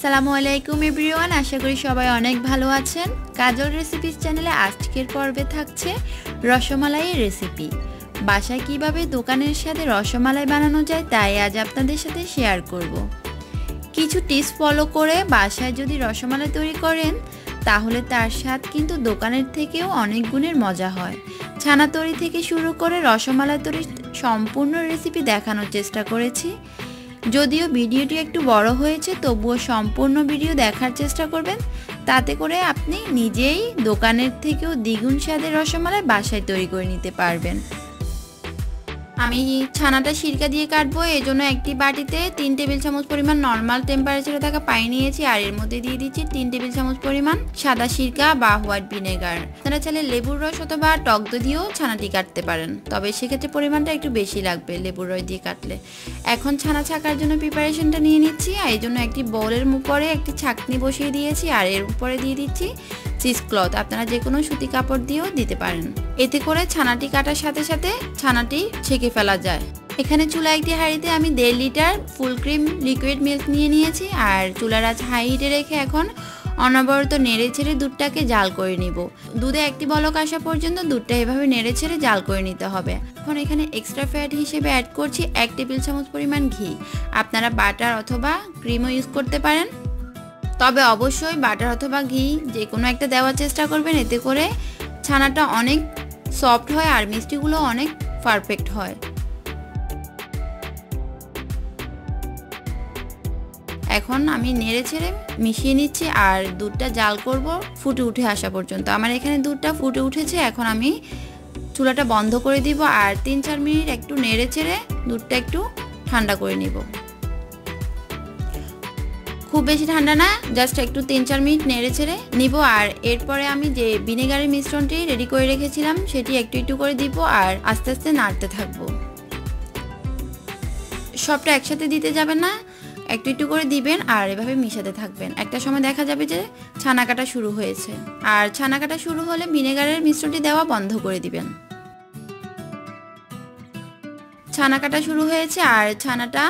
আসসালামু আলাইকুম এভরিওয়ান, আশা করি সবাই অনেক ভালো আছেন। কাজল রেসিপিস চ্যানেলে আজকের পর্বে থাকছে রসমালাইয়ের রেসিপি। বাসায় কিভাবে দোকানের সাথে রসমালাই বানানো যায় তাই আজ আপনাদের সাথে শেয়ার করব। কিছু টিপস ফলো করে বাসায় যদি রসমালাই তৈরি করেন তাহলে তার স্বাদ কিন্তু দোকানের থেকেও অনেক গুণের মজা হয়। ছানা তৈরি থেকে শুরু করে রসমালাই তৈরির সম্পূর্ণ রেসিপি দেখানোর চেষ্টা করেছি। যদিও ভিডিওটি একটু বড় হয়েছে তবুও সম্পূর্ণ ভিডিও দেখার চেষ্টা করবেন, তাতে করে আপনি নিজেই দোকানের থেকেও দ্বিগুণ স্বাদের রসমালাই বাসায় তৈরি করে নিতে পারবেন। আমি ছানাটা সিরকা দিয়ে কাটবো, এই জন্য একটি বাটিতে 3 টেবিল চামচ পরিমাণ নর্মাল টেম্পারেচারে থাকা পানি নিয়েছি আর এর মধ্যে দিয়ে দিচ্ছি 3 টেবিল চামচ পরিমাণ সাদা সিরকা বা হোয়াইট ভিনেগার। আপনারা চাইলে লেবুর রস অথবা টক দই দিয়েও ছানাটি কাটতে পারেন, তবে সেক্ষেত্রে পরিমাণটা একটু বেশি লাগবে লেবুর রস দিয়ে কাটলে। এখন ছানা ছাকার জন্য প্রিপারেশনটা নিয়ে নিচ্ছি, আর এই জন্য একটি বোলের উপরে একটি ছাঁকনি বসিয়ে দিয়েছি আর এর উপরে দিয়ে দিচ্ছি চিজ ক্লথ। আপনারা যে কোনো সুতি কাপড় দিয়েও দিতে পারেন, এতে করে ছানাটি কাটার সাথে সাথে ছানাটি ছেঁকে ফেলা যায়। এখানে চুলা একটি হাঁড়িতে আমি 1.5 litre full cream liquid milk নিয়ে নিয়েছি আর চুলার আঁচ হাই হিটে রেখে এখন অনবরত নেড়ে ছেড়ে দুধটাকে জাল করে নিব। দুধে একটি বলক আসা পর্যন্ত দুধটা এভাবে নেড়ে ছেড়ে জাল করে নিতে হবে। এখন এখানে এক্সট্রা ফ্যাট হিসেবে অ্যাড করছি 1 টেবিল চামচ পরিমাণ ঘি। আপনারা বাটার অথবা ক্রিমও ইউজ করতে পারেন, তবে অবশ্যই বাটার অথবা ঘি যে কোনো একটা দেওয়ার চেষ্টা করবেন, এতে করে ছানাটা অনেক সফট হয় আর মিষ্টিগুলো অনেক পারফেক্ট হয়। এখন আমি নেড়ে ছেড়ে মিশিয়ে নিচ্ছি আর দুধটা জাল করব ফুটে উঠে আসা পর্যন্ত। আমার এখানে দুধটা ফুটে উঠেছে, এখন আমি চুলাটা বন্ধ করে দিব আর 3-4 মিনিট একটু নেড়ে ছেড়ে দুধটা একটু ঠান্ডা করে নিব। খুব বেশি ঠান্ডা না, জাস্ট একটু 3-4 মিনিট নেড়ে ছেড়ে নিব। আর এরপরে আমি যে ভিনেগারের মিশ্রণটি রেডি করে রেখেছিলাম সেটি একটু একটু করে দিব আর আস্তে আস্তে নাড়তে থাকবো। সবটা একসাথে দিতে যাবেন না, একটু একটু করে দিবেন আর এভাবে মিশাতে থাকবেন। একটা সময় দেখা যাবে যে ছানা কাটা শুরু হয়েছে, আর ছানা কাটা শুরু হলে ভিনেগারের মিশ্রণটি দেওয়া বন্ধ করে দিবেন। ছানা কাটা শুরু হয়েছে আর ছানাটা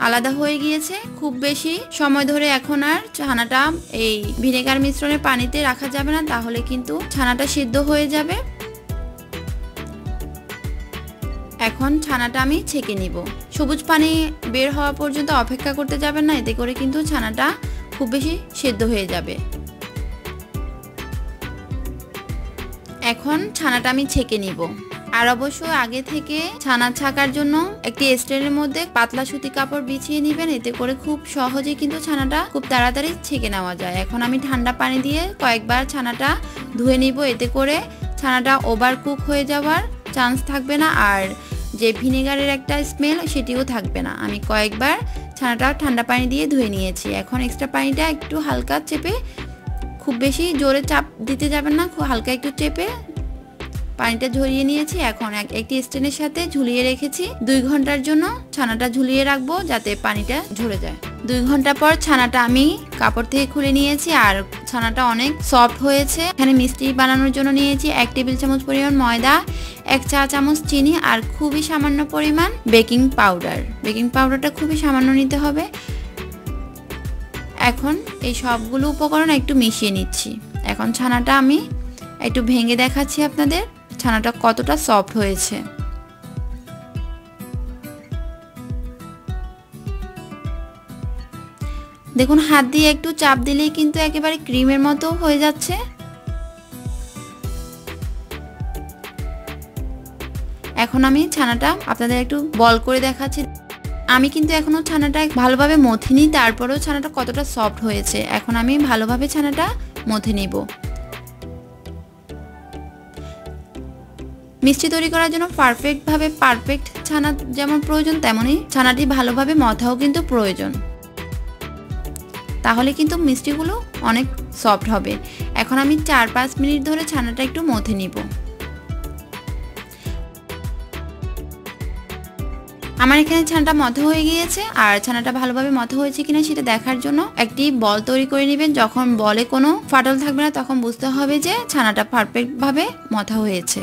আলাদা হয়ে গিয়েছে। খুব বেশি সময় ধরে এখন আর ছানাটা এই ভিনেগার মিশ্রণের পানিতে রাখা যাবে না, তাহলে কিন্তু ছানাটা সিদ্ধ হয়ে যাবে। এখন ছানাটা আমি ছেঁকে নিব। সবুজ পানি বের হওয়া পর্যন্ত অপেক্ষা করতে যাবেন না, এতে করে কিন্তু ছানাটা খুব বেশি সিদ্ধ হয়ে যাবে। এখন ছানাটা আমি ছেঁকে নিব। আর অবশ্য আগে থেকে ছানা ছাকার জন্য একটি স্ট্যান্ডের মধ্যে পাতলা সুতি কাপড় বিছিয়ে নেবেন, এতে করে খুব সহজে কিন্তু ছানাটা খুব তাড়াতাড়ি ছেঁকে নেওয়া যায়। এখন আমি ঠান্ডা পানি দিয়ে কয়েকবার ছানাটা ধুয়ে নিব, এতে করে ছানাটা ওভার কুক হয়ে যাওয়ার চান্স থাকবে না আর যে ভিনেগারের একটা স্মেল সেটিও থাকবে না। আমি কয়েকবার ছানাটা ঠান্ডা পানি দিয়ে ধুয়ে নিয়েছি। এখন এক্সট্রা পানিটা একটু হালকা চেপে, খুব বেশি জোরে চাপ দিতে যাবেন না, খুব হালকা একটু চেপে পানিটা ঝরিয়ে নিয়েছি। এখন একটি স্ট্যান্ডের সাথে ঝুলিয়ে রেখেছি। 2 ঘন্টার জন্য ছানাটা ঝুলিয়ে রাখবো যাতে পানিটা ঝরে যায়। 2 ঘন্টা পর ছানাটা আমি কাপড় থেকে খুলে নিয়েছি আর ছানাটা অনেক সফট হয়েছে। এখানে মিষ্টি বানানোর জন্য নিয়েছি 1 টেবিল চামচ পরিমাণ ময়দা, 1 চা চামচ চিনি আর খুবই সামান্য পরিমাণ বেকিং পাউডার। বেকিং পাউডারটা খুবই সামান্য নিতে হবে। এখন এই সবগুলো উপকরণ একটু মিশিয়ে নিচ্ছি। এখন ছানাটা আমি একটু ভেঙে দেখাচ্ছি আপনাদের ছানাটা কতটা সফট হয়েছে। দেখুন, হাত দিয়ে একটু চাপ দিলেই কিন্তু একেবারে ক্রিমের মতো হয়ে যাচ্ছে। এখন আমি ছানাটা আপনাদের একটু বল করে দেখাচ্ছি। আমি কিন্তু এখনো ছানাটা ভালোভাবে মথিনি, তারপরেও ছানাটা কতটা সফট হয়েছে। এখন আমি ভালোভাবে ছানাটা মথে নিব। মিষ্টি তৈরি করার জন্য পারফেক্ট ছানা যেমন প্রয়োজন, তেমনই ছানাটি ভালোভাবে মথাও কিন্তু প্রয়োজন, তাহলে কিন্তু মিষ্টিগুলো অনেক সফট হবে। এখন আমি 4-5 মিনিট ধরে ছানাটা একটু মথে নিব। আমার এখানে ছানাটা মথা হয়ে গিয়েছে আর ছানাটা ভালোভাবে মথা হয়েছে কিনা সেটা দেখার জন্য একটি বল তৈরি করে নেবেন। যখন বলে কোনো ফাটল থাকবে না তখন বুঝতে হবে যে ছানাটা পারফেক্টভাবে মথা হয়েছে।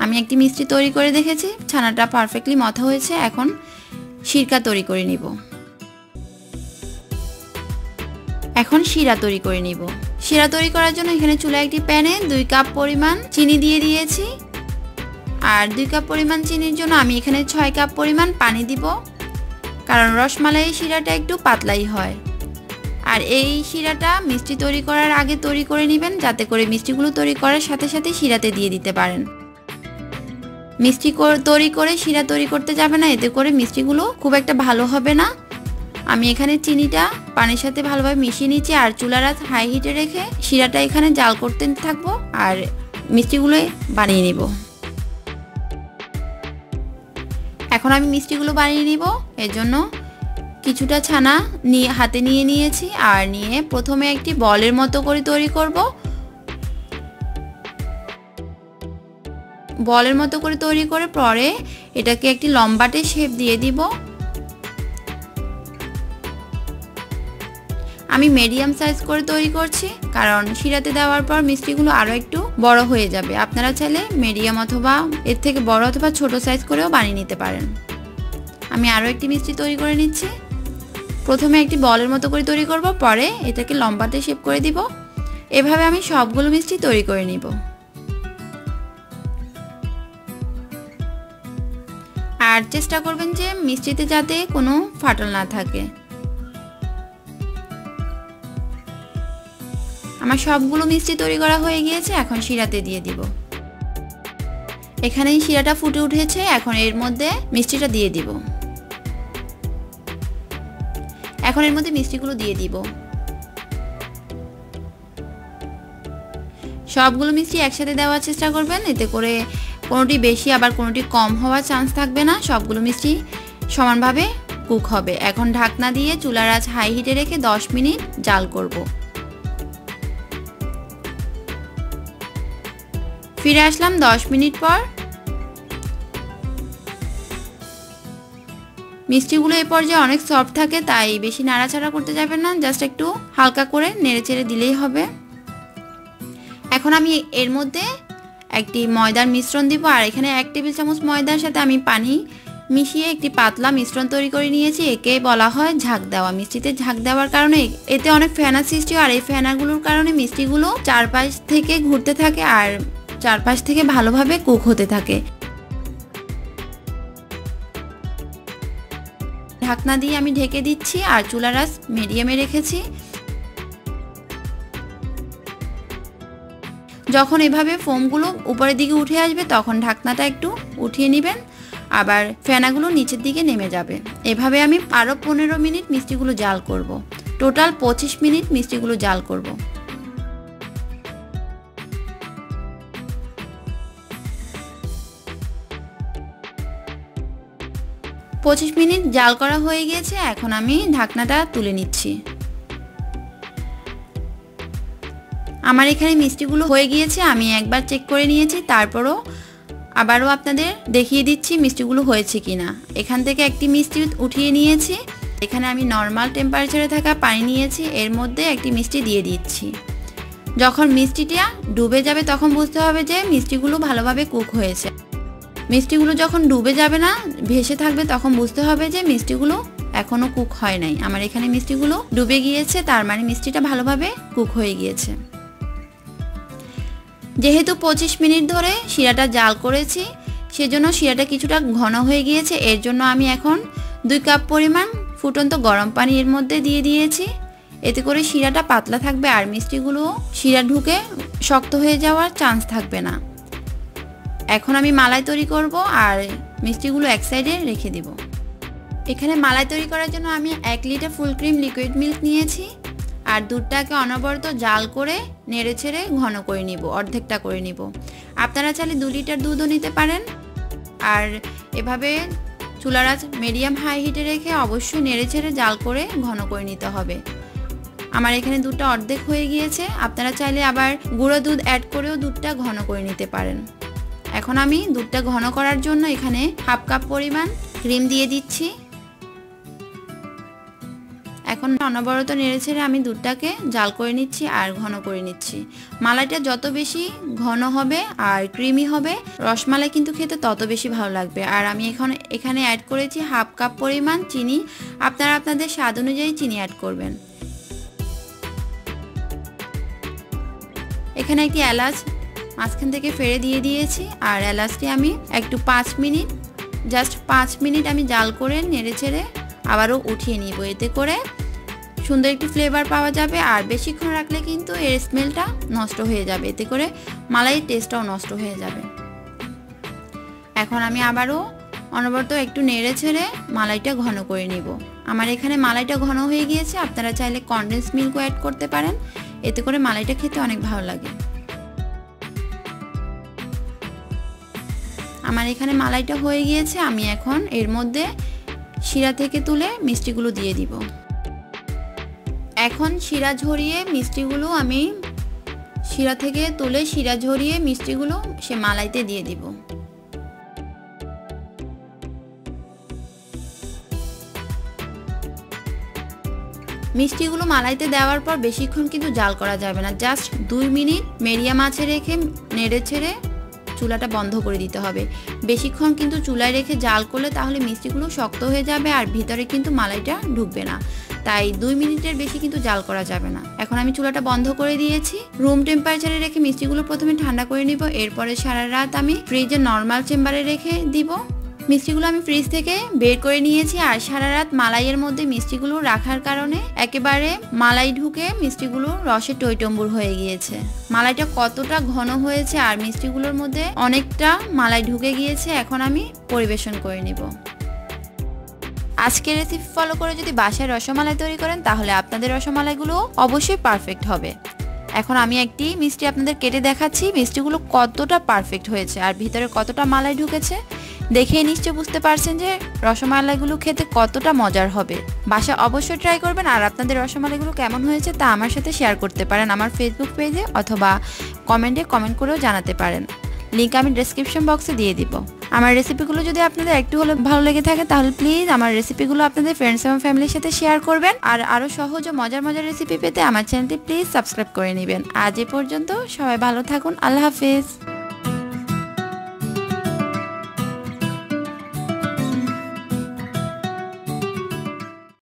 আমি একটি মিষ্টি তৈরি করে দেখেছি, ছানাটা পারফেক্টলি মথা হয়েছে। এখন সিরকা তৈরি করে নিব। এখন শিরা তৈরি করে নিব। শিরা তৈরি করার জন্য এখানে চুলায় একটি প্যানে 2 কাপ পরিমাণ চিনি দিয়ে দিয়েছি। আর 2 কাপ পরিমাণ চিনির জন্য আমি এখানে 6 কাপ পরিমাণ পানি দিব, কারণ রসমালাই শিরাটা একটু পাতলাই হয়। আর এই শিরাটা মিষ্টি তৈরি করার আগে তৈরি করে নেবেন, যাতে করে মিষ্টিগুলো তৈরি করার সাথে সাথে শিরাতে দিয়ে দিতে পারেন। মিষ্টি তৈরি করে শিরা তৈরি করতে যাবে না, এতে করে মিষ্টিগুলো খুব একটা ভালো হবে না। আমি এখানে চিনিটা পানির সাথে ভালোভাবে মিশিয়ে নিচ্ছি আর চুলার আঁচ হাই হিটে রেখে শিরাটা এখানে জাল করতে থাকবো আর মিষ্টিগুলো বানিয়ে নিব। এখন আমি মিষ্টিগুলো বানিয়ে নিব। এর জন্য কিছুটা ছানা হাতে নিয়েছি আর নিয়ে প্রথমে একটি বলের মতো করে তৈরি করব। বলের মতো করে তৈরি করে পরে এটাকে একটি লম্বাটে শেপ দিয়ে দিব। আমি মিডিয়াম সাইজ করে তৈরি করছি, কারণ শিরাতে দেওয়ার পর মিষ্টিগুলো আরও একটু বড় হয়ে যাবে। আপনারা চাইলে মিডিয়াম অথবা এর থেকে বড় অথবা ছোট সাইজ করেও বানিয়ে নিতে পারেন। আমি আরও একটি মিষ্টি তৈরি করে নিচ্ছি। প্রথমে একটি বলের মতো করে তৈরি করব, পরে এটাকে লম্বাটে শেপ করে দিব। এভাবে আমি সবগুলো মিষ্টি তৈরি করে নিব। আর চেষ্টা করবেন যে মিষ্টিতে যাতে কোনো ফাটল না থাকে। আমার সবগুলো মিষ্টি তৈরি করা হয়ে গিয়েছে, এখন শিরাতে দিয়ে দিব। এখানেই শিরাটা ফুটে উঠেছে, এখন এর মধ্যে মিষ্টিটা দিয়ে দিব। এখন এর মধ্যে মিষ্টিগুলো দিয়ে দিব। সবগুলো মিষ্টি একসাথে দেওয়ার চেষ্টা করবেন, এতে করে কোনোটি বেশি আবার কোনোটি কম হওয়ার চান্স থাকবে না। সবগুলো মিষ্টি সমানভাবে কুক হবে। এখন ঢাকনা দিয়ে চুলার আঁচ হাই হিটে রেখে 10 মিনিট জাল করব। ফিরে আসলাম 10 মিনিট পর। মিষ্টিগুলো এই পর্যায়ে অনেক সফট থাকে, তাই বেশি নাড়াচাড়া করতে যাবেন না, জাস্ট একটু হালকা করে নেড়েচেড়ে দিলেই হবে। এখন আমি এর মধ্যে একটি ময়দার মিশ্রণ দিব আর এখানে 1 টেবিল চামচ ময়দার সাথে আমি পানি মিশিয়ে একটি পাতলা মিশ্রণ তৈরি করে নিয়েছি। একে বলা হয় ঝাঁক দেওয়া। মিষ্টিতে ঝাঁক দেওয়ার কারণে এতে অনেক ফেনা সৃষ্টি হয় আর এই ফেনাগুলোর কারণে মিষ্টিগুলো চারপাশ থেকে ঘুরতে থাকে আর চারপাশ থেকে ভালোভাবে কুক হতে থাকে। ঢাকনা দিয়ে আমি ঢেকে দিচ্ছি আর চুলার আঁচ মিডিয়ামে রেখেছি। যখন এভাবে ফোমগুলো উপরের দিকে উঠে আসবে তখন ঢাকনাটা একটু উঠিয়ে নেবেন, আবার ফেনাগুলো নিচের দিকে নেমে যাবে। এভাবে আমি আরও 15 মিনিট মিষ্টিগুলো জাল করব। টোটাল 25 মিনিট মিষ্টিগুলো জাল করব। 25 মিনিট জাল করা হয়ে গিয়েছে। এখন আমি ঢাকনাটা তুলে নিচ্ছি। আমার এখানে মিষ্টিগুলো হয়ে গিয়েছে, আমি একবার চেক করে নিয়েছি, তারপরও আবারও আপনাদের দেখিয়ে দিচ্ছি মিষ্টিগুলো হয়েছে কিনা। এখান থেকে একটি মিষ্টি উঠিয়ে নিয়েছি। এখানে আমি নর্মাল টেম্পারেচারে থাকা পানি নিয়েছি, এর মধ্যে একটি মিষ্টি দিয়ে দিচ্ছি। যখন মিষ্টিটা ডুবে যাবে তখন বুঝতে হবে যে মিষ্টিগুলো ভালোভাবে কুক হয়েছে। মিষ্টিগুলো যখন ডুবে যাবে না, ভেসে থাকবে, তখন বুঝতে হবে যে মিষ্টিগুলো এখনো কুক হয় নাই। আমার এখানে মিষ্টিগুলো ডুবে গিয়েছে, তার মানে মিষ্টিটা ভালোভাবে কুক হয়ে গিয়েছে। যেহেতু 25 মিনিট ধরে শিরাটা জাল করেছি, সেজন্য শিরাটা কিছুটা ঘন হয়ে গিয়েছে। এর জন্য আমি এখন 2 কাপ পরিমাণ ফুটন্ত গরম পানি এর মধ্যে দিয়ে দিয়েছি। এতে করে শিরাটা পাতলা থাকবে আর মিষ্টিগুলো শিরা ঢুকে শক্ত হয়ে যাওয়ার চান্স থাকবে না। এখন আমি মালাই তৈরি করব আর মিষ্টিগুলো এক সাইডে রেখে দিব। এখানে মালাই তৈরি করার জন্য আমি 1 litre full cream liquid milk নিয়েছি আর দুধটাকে অনবরত জাল করে নেড়ে ছেড়ে ঘন করে নিব, অর্ধেকটা করে নিব। আপনারা চাইলে 2 লিটার দুধও নিতে পারেন। আর এভাবে চুলার আঁচ মিডিয়াম হাই হিটে রেখে অবশ্যই নেড়ে ছেড়ে জাল করে ঘন করে নিতে হবে। আমার এখানে দুধটা অর্ধেক হয়ে গিয়েছে। আপনারা চাইলে আবার গুঁড়ো দুধ অ্যাড করেও দুধটা ঘন করে নিতে পারেন। এখন আমি দুধটা ঘন করার জন্য এখানে 1/2 কাপ পরিমাণ ক্রিম দিয়ে দিচ্ছি। এখন এখন অনবরত নেড়েছেড়ে আমি দুধটাকে জাল করে নিচ্ছি আর ঘন করে নিচ্ছি। মালাইটা যত বেশি ঘন হবে আর ক্রিমি হবে, রসমালাই কিন্তু খেতে তত বেশি ভালো লাগবে। আর আমি এখানে অ্যাড করেছি 1/2 কাপ পরিমাণ চিনি। আপনারা আপনাদের স্বাদ অনুযায়ী চিনি অ্যাড করবেন। এখানে একটি এলাচ মাঝখান থেকে ফেড়ে দিয়ে দিয়েছি আর এলাচটি আমি একটু 5 মিনিট জাস্ট 5 মিনিট আমি জাল করে নেড়েচেড়ে আবারও উঠিয়ে নিব। এতে করে সুন্দর একটি ফ্লেভার পাওয়া যাবে। আর বেশিক্ষণ রাখলে কিন্তু এর স্মেলটা নষ্ট হয়ে যাবে, এতে করে মালাইয়ের টেস্টটাও নষ্ট হয়ে যাবে। এখন আমি আবারও অনবরত একটু নেড়েচেড়ে মালাইটা ঘন করে নিব। আমার এখানে মালাইটা ঘন হয়ে গিয়েছে, আপনারা চাইলে কনডেন্স মিল্কও অ্যাড করতে পারেন, এতে করে মালাইটা খেতে অনেক ভালো লাগে। আমার এখানে মালাইটা হয়ে গিয়েছে, আমি এখন এর মধ্যে শিরা থেকে তুলে মিষ্টিগুলো দিয়ে দিব। এখন শিরা ঝরিয়ে মিষ্টিগুলো আমি শিরা থেকে তুলে শিরা ঝরিয়ে মিষ্টিগুলো সে মালাইতে দিয়ে দিব। মিষ্টিগুলো মালাইতে দেওয়ার পর বেশিক্ষণ কিন্তু জাল করা যাবে না, জাস্ট 2 মিনিট মিডিয়াম আঁচে রেখে নেড়ে ছেড়ে চুলাটা বন্ধ করে দিতে হবে। বেশিক্ষণ কিন্তু চুলায় রেখে জাল করলে তাহলে মিষ্টিগুলো শক্ত হয়ে যাবে আর ভিতরে কিন্তু মালাইটা ঢুকবে না, তাই 2 মিনিটের বেশি কিন্তু জাল করা যাবে না। এখন আমি চুলাটা বন্ধ করে দিয়েছি। রুম টেম্পারেচারে রেখে মিষ্টিগুলো প্রথমে ঠান্ডা করে নিব, এরপরে সারা রাত আমি ফ্রিজে নর্মাল চেম্বারে রেখে দিব। মিষ্টিগুলো আমি ফ্রিজ থেকে বের করে নিয়েছি আর সারা রাত মালাইয়ের মধ্যে মিষ্টিগুলো রাখার কারণে একেবারে মালাই ঢুকে মিষ্টিগুলো রসে টইটম্বুর হয়ে গিয়েছে। মালাইটা কতটা ঘন হয়েছে আর মিষ্টিগুলোর মধ্যে অনেকটা মালাই ঢুকে গিয়েছে। এখন আমি পরিবেশন করে নিব। আজকের রেসিপি ফলো করে যদি বাসায় রসমালাই তৈরি করেন তাহলে আপনাদের রসমালাইগুলো অবশ্যই পারফেক্ট হবে। এখন আমি একটি মিষ্টি আপনাদের কেটে দেখাচ্ছি মিষ্টিগুলো কতটা পারফেক্ট হয়েছে আর ভিতরে কতটা মালাই ঢুকেছে। দেখেই নিশ্চয় বুঝতে পারছেন যে রসমালাইগুলো খেতে কতটা মজার হবে। বাসা অবশ্যই ট্রাই করবেন আর আপনাদের রসমালাইগুলো কেমন হয়েছে তা আমার সাথে শেয়ার করতে পারেন আমার ফেসবুক পেজে অথবা কমেন্টে কমেন্ট করেও জানাতে পারেন। লিংক আমি ডেসক্রিপশন বক্সে দিয়ে দিব। আমার রেসিপিগুলো যদি আপনাদের একটু হলে ভালো লেগে থাকে তাহলে প্লিজ আমার রেসিপিগুলো আপনাদের ফ্রেন্ডস এবং ফ্যামিলির সাথে শেয়ার করবেন। আর আরও সহজ ও মজার মজার রেসিপি পেতে আমার চ্যানেলটি প্লিজ সাবস্ক্রাইব করে নেবেন। আজ এ পর্যন্ত, সবাই ভালো থাকুন। আল্লাহ হাফেজ।